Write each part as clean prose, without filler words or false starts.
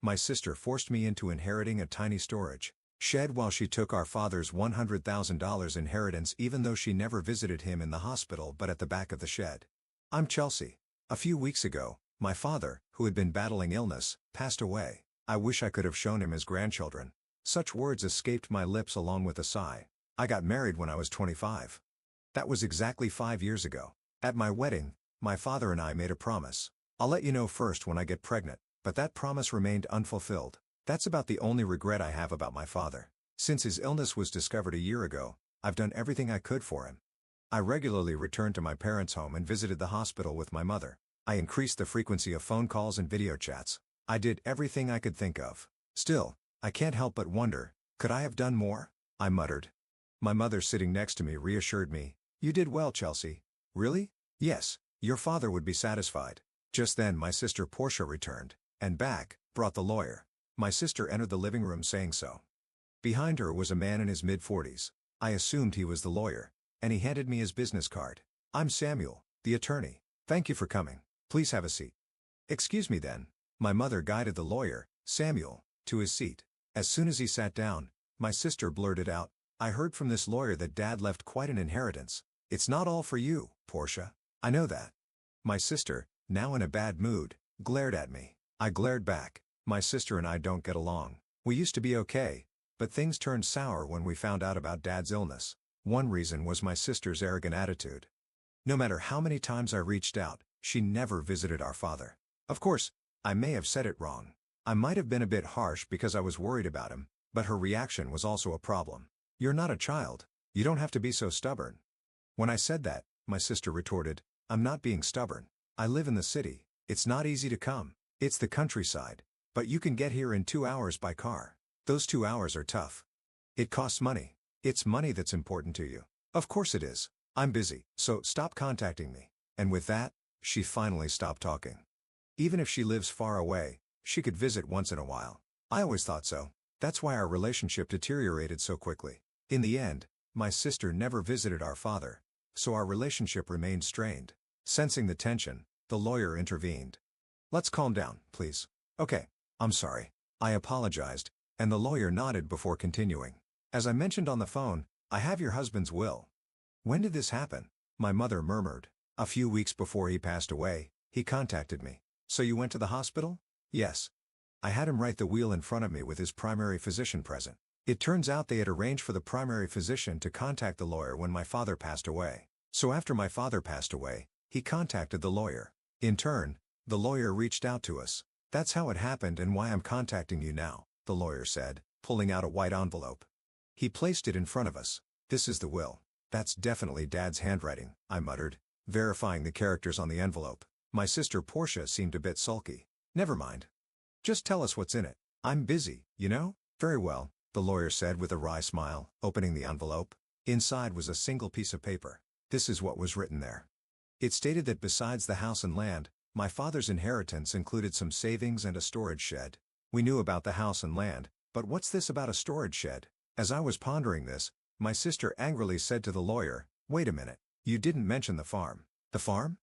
My sister forced me into inheriting a tiny storage shed while she took our father's $100,000 inheritance even though she never visited him in the hospital but at the back of the shed. I'm Chelsea. A few weeks ago, my father, who had been battling illness, passed away. I wish I could have shown him his grandchildren. Such words escaped my lips along with a sigh. I got married when I was 25. That was exactly 5 years ago. At my wedding, my father and I made a promise. I'll let you know first when I get pregnant, but that promise remained unfulfilled. That's about the only regret I have about my father. Since his illness was discovered a year ago, I've done everything I could for him. I regularly returned to my parents' home and visited the hospital with my mother. I increased the frequency of phone calls and video chats. I did everything I could think of. Still, I can't help but wonder, could I have done more? I muttered. My mother sitting next to me reassured me. You did well, Chelsea. Really? Yes, your father would be satisfied. Just then my sister Portia returned, and back, brought the lawyer. My sister entered the living room saying so. Behind her was a man in his mid-40s. I assumed he was the lawyer, and he handed me his business card. I'm Samuel, the attorney. Thank you for coming. Please have a seat. Excuse me then. My mother guided the lawyer, Samuel, to his seat. As soon as he sat down, my sister blurted out, I heard from this lawyer that Dad left quite an inheritance. It's not all for you, Portia. I know that. My sister, now in a bad mood, glared at me. I glared back. My sister and I don't get along. We used to be okay, but things turned sour when we found out about Dad's illness. One reason was my sister's arrogant attitude. No matter how many times I reached out, she never visited our father. Of course, I may have said it wrong. I might have been a bit harsh because I was worried about him, but her reaction was also a problem. You're not a child. You don't have to be so stubborn. When I said that, my sister retorted, I'm not being stubborn. I live in the city. It's not easy to come. It's the countryside. But you can get here in 2 hours by car. Those 2 hours are tough. It costs money. It's money that's important to you. Of course it is. I'm busy, so stop contacting me. And with that, she finally stopped talking. Even if she lives far away, she could visit once in a while. I always thought so. That's why our relationship deteriorated so quickly. In the end, my sister never visited our father, so our relationship remained strained. Sensing the tension, the lawyer intervened. Let's calm down, please. Okay. I'm sorry. I apologized, and the lawyer nodded before continuing. As I mentioned on the phone, I have your husband's will. When did this happen? My mother murmured. A few weeks before he passed away, he contacted me. So you went to the hospital? Yes. I had him write the will in front of me with his primary physician present. It turns out they had arranged for the primary physician to contact the lawyer when my father passed away. So after my father passed away, he contacted the lawyer. In turn, the lawyer reached out to us. That's how it happened and why I'm contacting you now, the lawyer said, pulling out a white envelope. He placed it in front of us. This is the will. That's definitely Dad's handwriting, I muttered, verifying the characters on the envelope. My sister Portia seemed a bit sulky. Never mind. Just tell us what's in it. I'm busy, you know? Very well, the lawyer said with a wry smile, opening the envelope. Inside was a single piece of paper. This is what was written there. It stated that besides the house and land, my father's inheritance included some savings and a storage shed. We knew about the house and land, but what's this about a storage shed? As I was pondering this, my sister angrily said to the lawyer, wait a minute, you didn't mention the farm. The farm?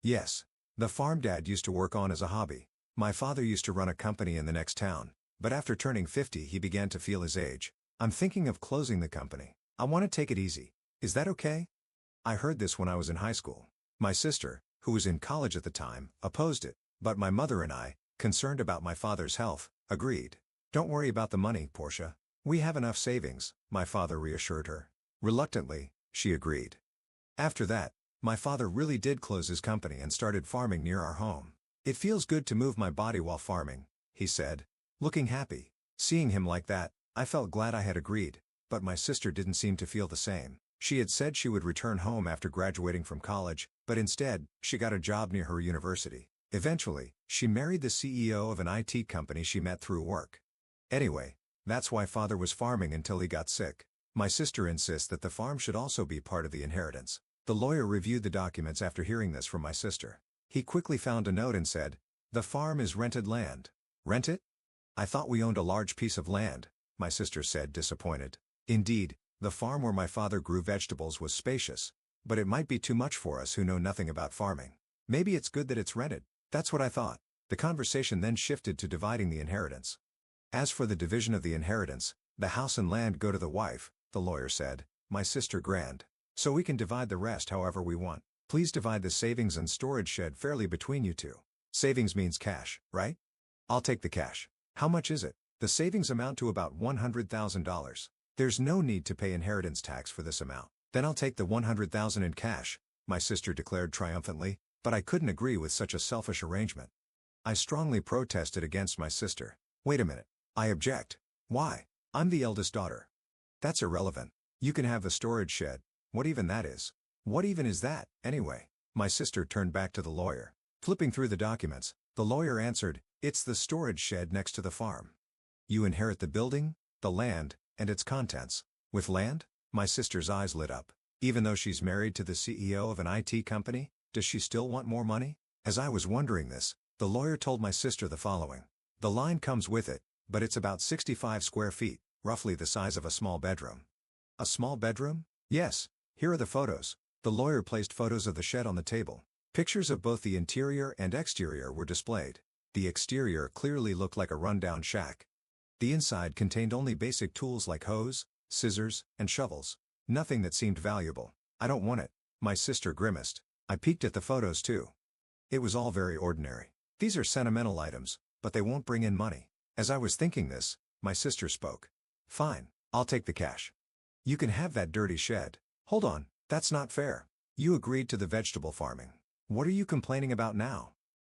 Yes. The farm Dad used to work on as a hobby. My father used to run a company in the next town, but after turning 50 he began to feel his age. I'm thinking of closing the company. I want to take it easy. Is that okay? I heard this when I was in high school. My sister, who was in college at the time, opposed it, but my mother and I, concerned about my father's health, agreed. Don't worry about the money, Portia. We have enough savings, my father reassured her. Reluctantly, she agreed. After that, my father really did close his company and started farming near our home. It feels good to move my body while farming, he said, looking happy. Seeing him like that, I felt glad I had agreed, but my sister didn't seem to feel the same. She had said she would return home after graduating from college, but instead, she got a job near her university. Eventually, she married the CEO of an IT company she met through work. Anyway, that's why Father was farming until he got sick. My sister insists that the farm should also be part of the inheritance. The lawyer reviewed the documents after hearing this from my sister. He quickly found a note and said, the farm is rented land. Rent it? I thought we owned a large piece of land, my sister said, disappointed. Indeed, the farm where my father grew vegetables was spacious, but it might be too much for us who know nothing about farming. Maybe it's good that it's rented. That's what I thought. The conversation then shifted to dividing the inheritance. As for the division of the inheritance, the house and land go to the wife, the lawyer said, my sister Grand. So we can divide the rest however we want. Please divide the savings and storage shed fairly between you two. Savings means cash, right? I'll take the cash. How much is it? The savings amount to about $100,000. There's no need to pay inheritance tax for this amount. Then I'll take the $100,000 in cash, my sister declared triumphantly, but I couldn't agree with such a selfish arrangement. I strongly protested against my sister. Wait a minute. I object. Why? I'm the eldest daughter. That's irrelevant. You can have the storage shed. What even that is? What even is that, anyway? My sister turned back to the lawyer. Flipping through the documents, the lawyer answered, it's the storage shed next to the farm. You inherit the building, the land, and its contents. With land? My sister's eyes lit up. Even though she's married to the CEO of an IT company, does she still want more money? As I was wondering this, the lawyer told my sister the following. The line comes with it, but it's about 65 square feet, roughly the size of a small bedroom. A small bedroom? Yes. Here are the photos. The lawyer placed photos of the shed on the table. Pictures of both the interior and exterior were displayed. The exterior clearly looked like a rundown shack. The inside contained only basic tools like hose, scissors, and shovels. Nothing that seemed valuable. I don't want it. My sister grimaced. I peeked at the photos too. It was all very ordinary. These are sentimental items, but they won't bring in money. As I was thinking this, my sister spoke. Fine, I'll take the cash. You can have that dirty shed. Hold on, that's not fair. You agreed to the vegetable farming. What are you complaining about now?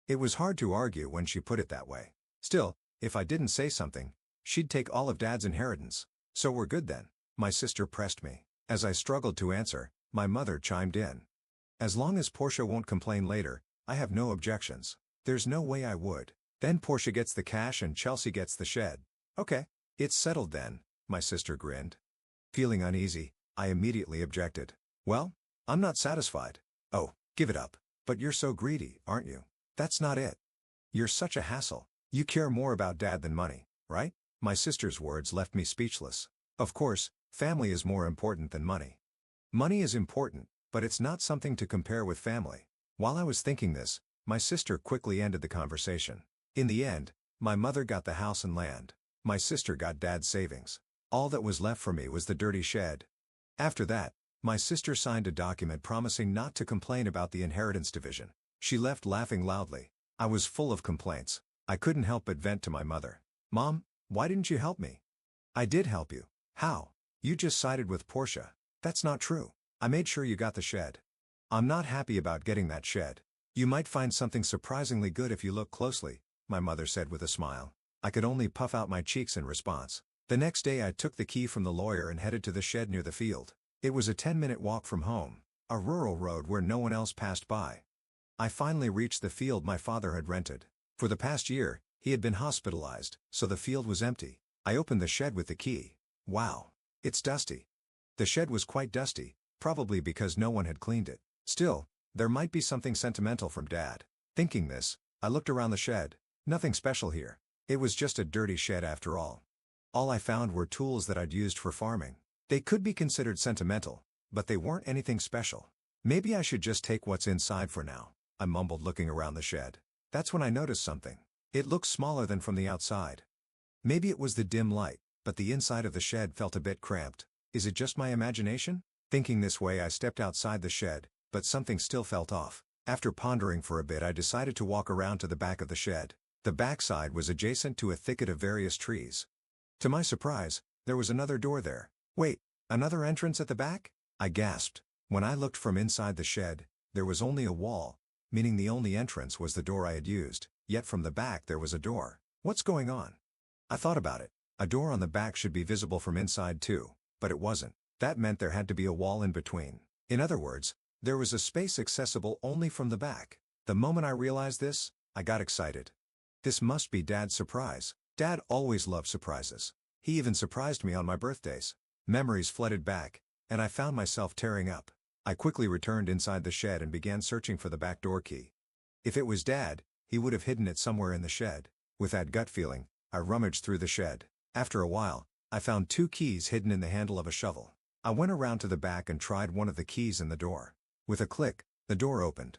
It was hard to argue when she put it that way. Still, if I didn't say something, she'd take all of Dad's inheritance. So we're good then. My sister pressed me. As I struggled to answer, my mother chimed in. As long as Portia won't complain later, I have no objections. There's no way I would. Then Portia gets the cash and Chelsea gets the shed. Okay. It's settled then, my sister grinned. Feeling uneasy, I immediately objected. Well, I'm not satisfied. Oh, give it up. But you're so greedy, aren't you? That's not it. You're such a hassle. You care more about Dad than money, right? My sister's words left me speechless. Of course, family is more important than money. Money is important, but it's not something to compare with family. While I was thinking this, my sister quickly ended the conversation. In the end, my mother got the house and land. My sister got Dad's savings. All that was left for me was the dirty shed. After that, my sister signed a document promising not to complain about the inheritance division. She left laughing loudly. I was full of complaints. I couldn't help but vent to my mother. Mom, why didn't you help me? I did help you. How? You just sided with Portia. That's not true. I made sure you got the shed. I'm not happy about getting that shed. You might find something surprisingly good if you look closely, my mother said with a smile. I could only puff out my cheeks in response. The next day I took the key from the lawyer and headed to the shed near the field. It was a 10-minute walk from home, a rural road where no one else passed by. I finally reached the field my father had rented. For the past year, he had been hospitalized, so the field was empty. I opened the shed with the key. Wow. It's dusty. The shed was quite dusty, probably because no one had cleaned it. Still, there might be something sentimental from Dad. Thinking this, I looked around the shed. Nothing special here. It was just a dirty shed after all. All I found were tools that I'd used for farming. They could be considered sentimental, but they weren't anything special. Maybe I should just take what's inside for now, I mumbled looking around the shed. That's when I noticed something. It looked smaller than from the outside. Maybe it was the dim light, but the inside of the shed felt a bit cramped. Is it just my imagination? Thinking this way I stepped outside the shed, but something still felt off. After pondering for a bit I decided to walk around to the back of the shed. The backside was adjacent to a thicket of various trees. To my surprise, there was another door there. Wait, another entrance at the back? I gasped. When I looked from inside the shed, there was only a wall, meaning the only entrance was the door I had used, yet from the back there was a door. What's going on? I thought about it. A door on the back should be visible from inside too, but it wasn't. That meant there had to be a wall in between. In other words, there was a space accessible only from the back. The moment I realized this, I got excited. This must be Dad's surprise. Dad always loved surprises. He even surprised me on my birthdays. Memories flooded back, and I found myself tearing up. I quickly returned inside the shed and began searching for the back door key. If it was Dad, he would have hidden it somewhere in the shed. With that gut feeling, I rummaged through the shed. After a while, I found 2 keys hidden in the handle of a shovel. I went around to the back and tried one of the keys in the door. With a click, the door opened.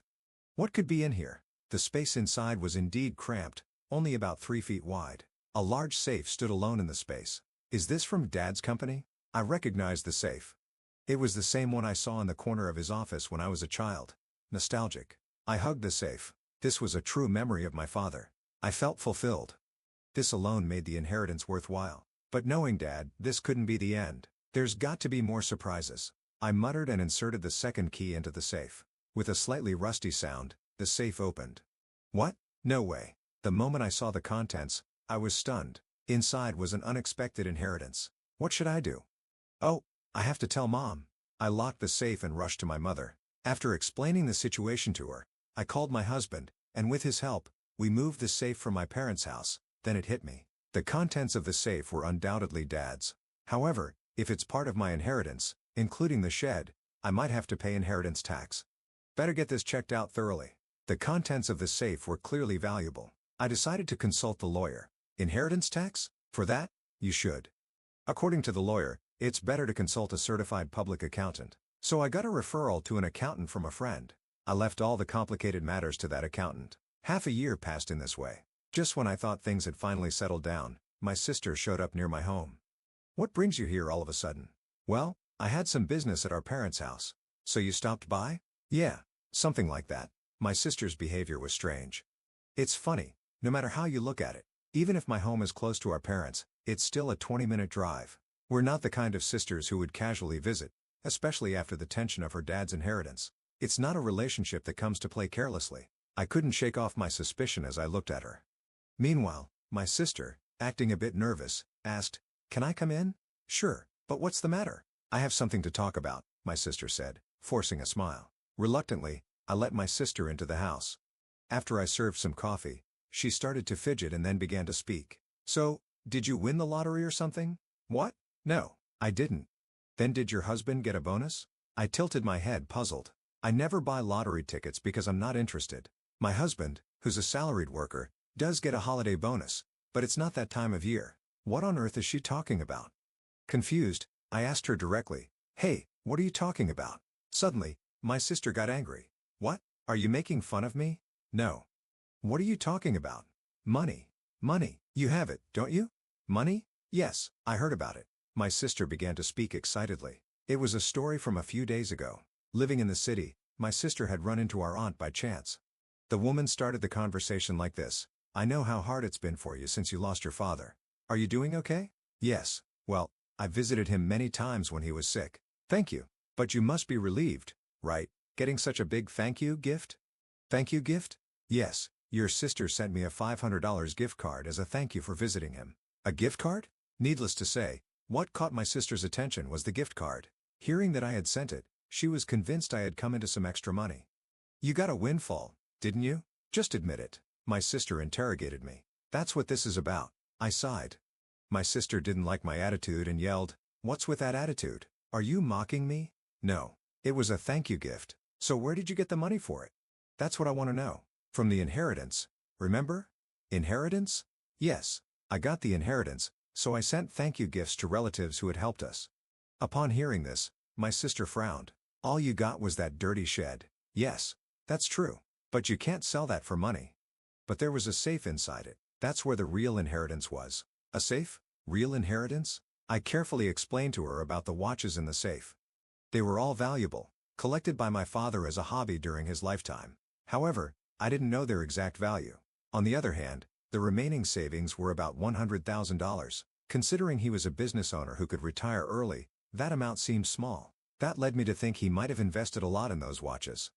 What could be in here? The space inside was indeed cramped, only about 3 feet wide. A large safe stood alone in the space. Is this from Dad's company? I recognized the safe. It was the same one I saw in the corner of his office when I was a child. Nostalgic. I hugged the safe. This was a true memory of my father. I felt fulfilled. This alone made the inheritance worthwhile. But knowing Dad, this couldn't be the end. There's got to be more surprises. I muttered and inserted the second key into the safe. With a slightly rusty sound, the safe opened. What? No way. The moment I saw the contents, I was stunned. Inside was an unexpected inheritance. What should I do? Oh, I have to tell Mom. I locked the safe and rushed to my mother. After explaining the situation to her, I called my husband, and with his help, we moved the safe from my parents' house. Then it hit me. The contents of the safe were undoubtedly Dad's. However, if it's part of my inheritance, including the shed, I might have to pay inheritance tax. Better get this checked out thoroughly. The contents of the safe were clearly valuable. I decided to consult the lawyer. Inheritance tax? For that? You should. According to the lawyer, it's better to consult a certified public accountant. So I got a referral to an accountant from a friend. I left all the complicated matters to that accountant. Half a year passed in this way. Just when I thought things had finally settled down, my sister showed up near my home. What brings you here all of a sudden? Well, I had some business at our parents' house. So you stopped by? Yeah, something like that. My sister's behavior was strange. It's funny, no matter how you look at it. Even if my home is close to our parents, it's still a 20-minute drive. We're not the kind of sisters who would casually visit, especially after the tension of her dad's inheritance. It's not a relationship that comes to play carelessly. I couldn't shake off my suspicion as I looked at her. Meanwhile, my sister, acting a bit nervous, asked, "Can I come in?" "Sure, but what's the matter?" "I have something to talk about," my sister said, forcing a smile. Reluctantly, I let my sister into the house. After I served some coffee, she started to fidget and then began to speak. "So, did you win the lottery or something?" "What? No, I didn't." "Then did your husband get a bonus?" I tilted my head, puzzled. I never buy lottery tickets because I'm not interested. My husband, who's a salaried worker, does get a holiday bonus, but it's not that time of year. What on earth is she talking about? Confused, I asked her directly, "Hey, what are you talking about?" Suddenly, my sister got angry. "What? Are you making fun of me?" "No." "What are you talking about?" "Money. Money. You have it, don't you?" "Money? Yes, I heard about it." My sister began to speak excitedly. It was a story from a few days ago. Living in the city, my sister had run into our aunt by chance. The woman started the conversation like this. "I know how hard it's been for you since you lost your father. Are you doing okay?" "Yes, well, I visited him many times when he was sick." "Thank you. But you must be relieved, right, getting such a big thank you gift?" "Thank you gift?" "Yes, your sister sent me a $500 gift card as a thank you for visiting him." "A gift card?" Needless to say, what caught my sister's attention was the gift card. Hearing that I had sent it, she was convinced I had come into some extra money. "You got a windfall, didn't you? Just admit it." My sister interrogated me. "That's what this is about." I sighed. My sister didn't like my attitude and yelled, "What's with that attitude? Are you mocking me?" "No. It was a thank you gift. So where did you get the money for it?" "That's what I want to know." "From the inheritance, remember?" "Inheritance?" "Yes, I got the inheritance, so I sent thank you gifts to relatives who had helped us." Upon hearing this, my sister frowned. "All you got was that dirty shed." "Yes, that's true. But you can't sell that for money." "But there was a safe inside it. That's where the real inheritance was." "A safe? Real inheritance?" I carefully explained to her about the watches in the safe. They were all valuable, collected by my father as a hobby during his lifetime. However, I didn't know their exact value. On the other hand, the remaining savings were about $100,000. Considering he was a business owner who could retire early, that amount seemed small. That led me to think he might have invested a lot in those watches.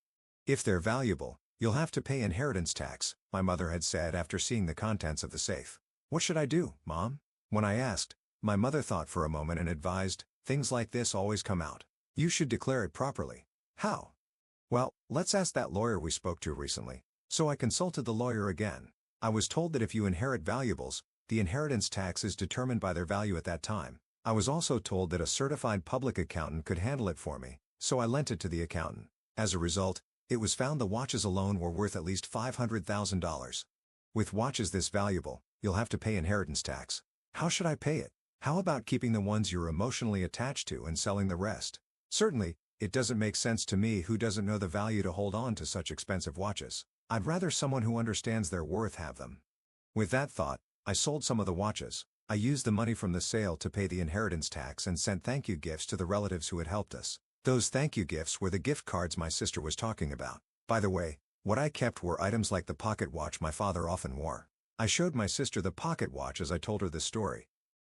"If they're valuable, you'll have to pay inheritance tax," my mother had said after seeing the contents of the safe. "What should I do, Mom?" When I asked, my mother thought for a moment and advised, "Things like this always come out. You should declare it properly." "How?" "Well, let's ask that lawyer we spoke to recently." So I consulted the lawyer again. I was told that if you inherit valuables, the inheritance tax is determined by their value at that time. I was also told that a certified public accountant could handle it for me, so I lent it to the accountant. As a result, it was found the watches alone were worth at least $500,000. With watches this valuable, you'll have to pay inheritance tax. How should I pay it? How about keeping the ones you're emotionally attached to and selling the rest? Certainly, it doesn't make sense to me who doesn't know the value to hold on to such expensive watches. I'd rather someone who understands their worth have them. With that thought, I sold some of the watches. I used the money from the sale to pay the inheritance tax and sent thank you gifts to the relatives who had helped us. Those thank you gifts were the gift cards my sister was talking about. By the way, what I kept were items like the pocket watch my father often wore. I showed my sister the pocket watch as I told her this story.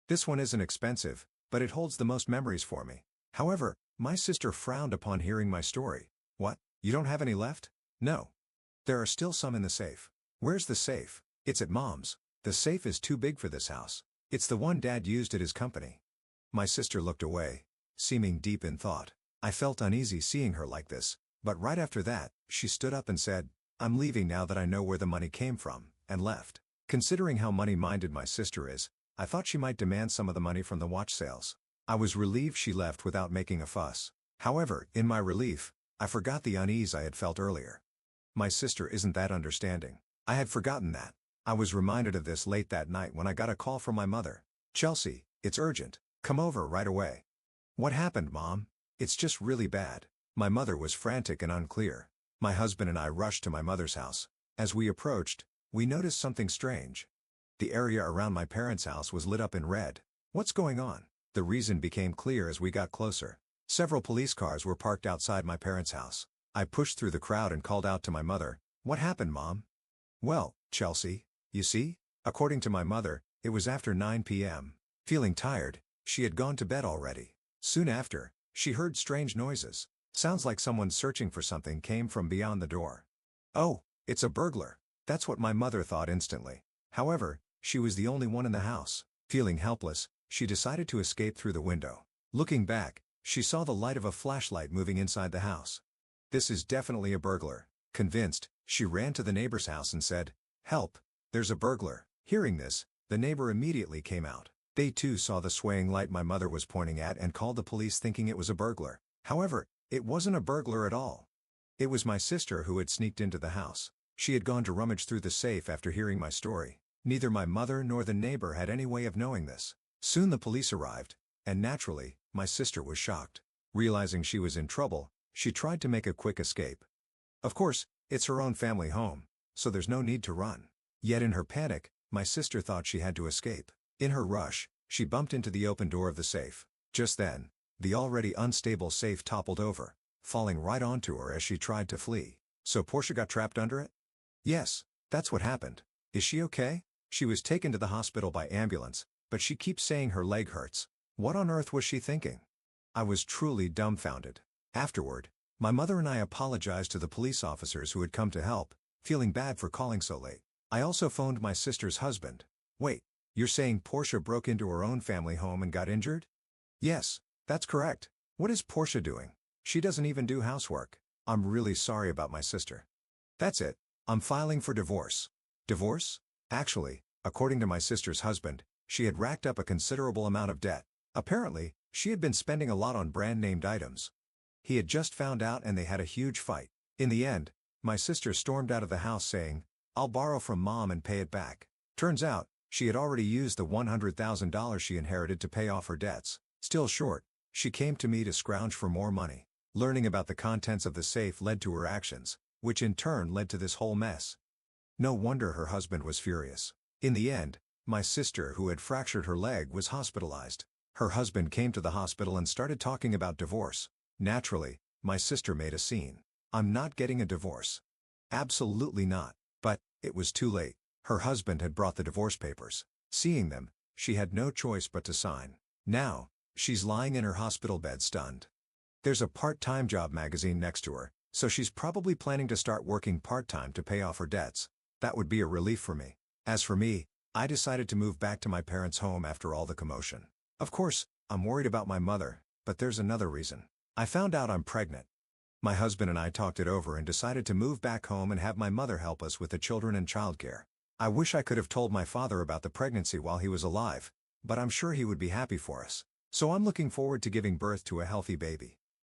This one isn't expensive, but it holds the most memories for me. However, my sister frowned upon hearing my story. What? You don't have any left? No. There are still some in the safe. Where's the safe? It's at Mom's. The safe is too big for this house. It's the one Dad used at his company. My sister looked away, seeming deep in thought. I felt uneasy seeing her like this, but right after that, she stood up and said, "I'm leaving now that I know where the money came from," and left. Considering how money-minded my sister is, I thought she might demand some of the money from the watch sales. I was relieved she left without making a fuss. However, in my relief, I forgot the unease I had felt earlier. My sister isn't that understanding. I had forgotten that. I was reminded of this late that night when I got a call from my mother. "Chelsea, it's urgent. Come over right away." "What happened, Mom?" "It's just really bad." My mother was frantic and unclear. My husband and I rushed to my mother's house. As we approached, we noticed something strange. The area around my parents' house was lit up in red. "What's going on?" The reason became clear as we got closer. Several police cars were parked outside my parents' house. I pushed through the crowd and called out to my mother, "What happened, Mom?" "Well, Chelsea, you see?" According to my mother, it was after 9 p.m. Feeling tired, she had gone to bed already. Soon after, she heard strange noises. Sounds like someone searching for something came from beyond the door. "Oh, it's a burglar." That's what my mother thought instantly. However, she was the only one in the house. Feeling helpless, she decided to escape through the window. Looking back, she saw the light of a flashlight moving inside the house. This is definitely a burglar. Convinced, she ran to the neighbor's house and said, "Help, there's a burglar." Hearing this, the neighbor immediately came out. They too saw the swaying light my mother was pointing at and called the police thinking it was a burglar. However, it wasn't a burglar at all. It was my sister who had sneaked into the house. She had gone to rummage through the safe after hearing my story. Neither my mother nor the neighbor had any way of knowing this. Soon the police arrived, and naturally, my sister was shocked. Realizing she was in trouble, she tried to make a quick escape. Of course, it's her own family home, so there's no need to run. Yet in her panic, my sister thought she had to escape. In her rush, she bumped into the open door of the safe. Just then, the already unstable safe toppled over, falling right onto her as she tried to flee. So Portia got trapped under it? Yes, that's what happened. Is she okay? She was taken to the hospital by ambulance, but she keeps saying her leg hurts. What on earth was she thinking? I was truly dumbfounded. Afterward, my mother and I apologized to the police officers who had come to help, feeling bad for calling so late. I also phoned my sister's husband. "Wait, you're saying Portia broke into her own family home and got injured?" "Yes, that's correct. What is Portia doing? She doesn't even do housework." "I'm really sorry about my sister." "That's it. I'm filing for divorce." "Divorce?" Actually, according to my sister's husband, she had racked up a considerable amount of debt. Apparently, she had been spending a lot on brand-named items. He had just found out and they had a huge fight. In the end, my sister stormed out of the house saying, "I'll borrow from Mom and pay it back." Turns out, she had already used the $100,000 she inherited to pay off her debts. Still short, she came to me to scrounge for more money. Learning about the contents of the safe led to her actions, which in turn led to this whole mess. No wonder her husband was furious. In the end, my sister who had fractured her leg was hospitalized. Her husband came to the hospital and started talking about divorce. Naturally, my sister made a scene. "I'm not getting a divorce." Absolutely not. But, it was too late. Her husband had brought the divorce papers. Seeing them, she had no choice but to sign. Now, she's lying in her hospital bed stunned. There's a part-time job magazine next to her, so she's probably planning to start working part-time to pay off her debts. That would be a relief for me. As for me, I decided to move back to my parents' home after all the commotion. Of course, I'm worried about my mother, but there's another reason. I found out I'm pregnant. My husband and I talked it over and decided to move back home and have my mother help us with the children and childcare. I wish I could have told my father about the pregnancy while he was alive, but I'm sure he would be happy for us. So I'm looking forward to giving birth to a healthy baby.